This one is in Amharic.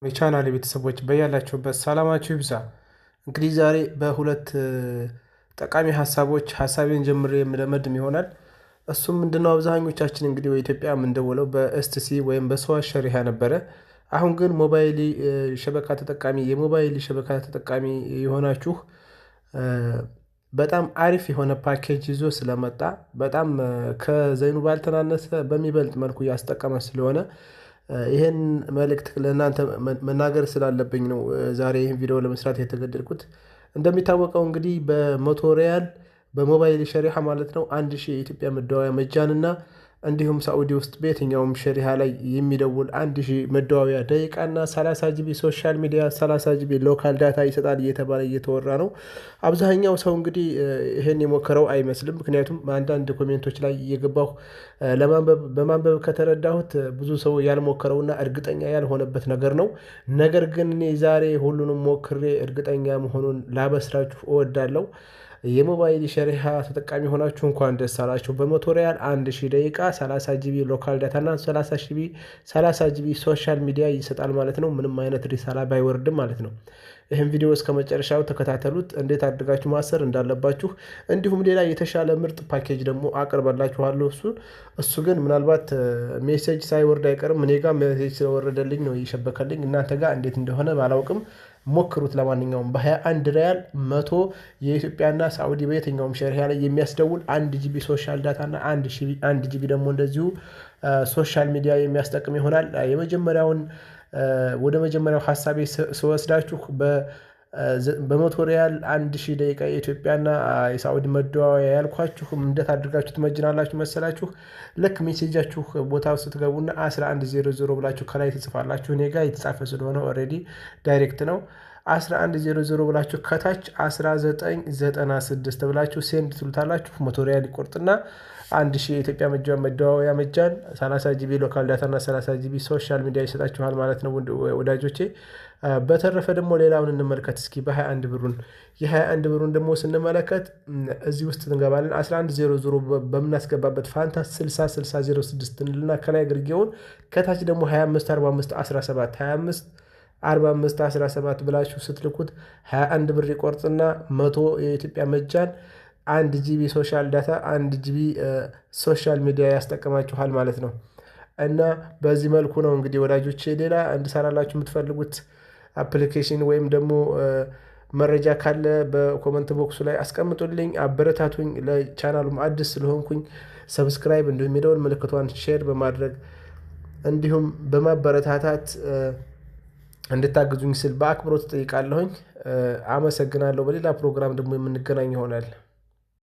የቻናል ቤተሰቦች በያላችሁበት ሰላማችሁ ይብዛ። እንግዲህ ዛሬ በሁለት ጠቃሚ ሀሳቦች ሀሳቤን ጀምሬ የምደመድም ይሆናል። እሱም ምንድነው? አብዛኞቻችን እንግዲህ በኢትዮጵያ የምንደውለው በኤስቲሲ ወይም በሰዋት ሸሪሃ ነበረ። አሁን ግን የሞባይል ሸበካ ተጠቃሚ የሆናችሁ በጣም አሪፍ የሆነ ፓኬጅ ይዞ ስለመጣ በጣም ከዘይኑ ባልተናነሰ በሚበልጥ መልኩ እያስጠቀመ ስለሆነ ይሄን መልእክት ለእናንተ መናገር ስላለብኝ ነው ዛሬ ይህን ቪዲዮ ለመስራት የተገደድኩት። እንደሚታወቀው እንግዲህ በመቶ ሪያል በሞባይል ሸሪሃ ማለት ነው 1000 የኢትዮጵያ መደዋወያ መጃንና እንዲሁም ሳዑዲ ውስጥ በየትኛውም ሸሪሃ ላይ የሚደውል 1000 መደዋወያ ደቂቃና 30 ጂቢ ሶሻል ሚዲያ 30 ጂቢ ሎካል ዳታ ይሰጣል እየተባለ እየተወራ ነው። አብዛኛው ሰው እንግዲህ ይሄን የሞከረው አይመስልም። ምክንያቱም አንዳንድ ኮሜንቶች ላይ እየገባሁ በማንበብ ከተረዳሁት ብዙ ሰው ያልሞከረውና እርግጠኛ ያልሆነበት ነገር ነው። ነገር ግን እኔ ዛሬ ሁሉንም ሞክሬ እርግጠኛ መሆኑን ላበስራችሁ እወዳለሁ። የሞባይል ሸሪሃ ተጠቃሚ ሆናችሁ እንኳን ደስ አላችሁ። በመቶ ሪያል 1000 ደቂቃ 30 ጂቢ ሎካል ዳታ እና 30 ጂቢ ሶሻል ሚዲያ ይሰጣል ማለት ነው። ምንም አይነት ሪሳላ ባይወርድም ማለት ነው። ይህም ቪዲዮ እስከ መጨረሻው ተከታተሉት፣ እንዴት አድርጋችሁ ማሰር እንዳለባችሁ። እንዲሁም ሌላ የተሻለ ምርጥ ፓኬጅ ደግሞ አቅርበላችኋለሁ። እሱ ግን ምናልባት ሜሴጅ ሳይወርድ አይቀርም። እኔ ጋር ሜሴጅ ስለወረደልኝ ነው እየሸበከልኝ። እናንተ ጋር እንዴት እንደሆነ ባላውቅም ሞክሩት። ለማንኛውም በ21 ሪያል 100 የኢትዮጵያና ሳዑዲ በየትኛውም ሸሪሃ ላይ የሚያስደውል 1 ጂቢ ሶሻል ዳታ እና 1 ጂቢ ደግሞ እንደዚሁ ሶሻል ሚዲያ የሚያስጠቅም ይሆናል። ወደ መጀመሪያው ሀሳቤ ስወስዳችሁ በመቶ ሪያል 1000 ደቂቃ የኢትዮጵያና የሳዑዲ መደዋወያ ያልኳችሁም እንዴት አድርጋችሁ ትመጅናላችሁ መሰላችሁ? ልክ ሜሴጃችሁ ቦታው ስትገቡና 1100 ብላችሁ ከላይ ትጽፋላችሁ። እኔ ጋር የተጻፈ ስለሆነ ኦልሬዲ ዳይሬክት ነው። 1100 ብላችሁ ከታች 1996 ብላችሁ ሴንድ ትሉታላችሁ። መቶ ሪያል ይቆርጥና 1000 የኢትዮጵያ መደዋወያ መጃን 30 ጂቢ ሎካል ዳታ እና 30 ጂቢ ሶሻል ሚዲያ ይሰጣችኋል ማለት ነው ወዳጆቼ። በተረፈ ደግሞ ሌላውን እንመልከት እስኪ በ21 ብሩን። የ21 ብሩን ደግሞ ስንመለከት እዚህ ውስጥ እንገባለን። 1100 በምናስገባበት ፋንታ 606006 እንልና ከላይ ግርጌውን ከታች ደግሞ 254517 ብላችሁ ስትልኩት 21 ብር ይቆርጥና 100 የኢትዮጵያ መጃን 1 ጂቢ ሶሻል ዳታ 1 ጂቢ ሶሻል ሚዲያ ያስጠቅማችኋል ማለት ነው። እና በዚህ መልኩ ነው እንግዲህ ወዳጆቼ። ሌላ እንድሰራላችሁ የምትፈልጉት አፕሊኬሽን ወይም ደግሞ መረጃ ካለ በኮመንት ቦክሱ ላይ አስቀምጡልኝ፣ አበረታቱኝ። ለቻናሉም አዲስ ስለሆንኩኝ ሰብስክራይብ እንዲሁም የደወል ምልክቷን ሼር በማድረግ እንዲሁም በማበረታታት እንድታግዙኝ ስል በአክብሮት ጠይቃለሁኝ። አመሰግናለሁ። በሌላ ፕሮግራም ደግሞ የምንገናኝ ይሆናል።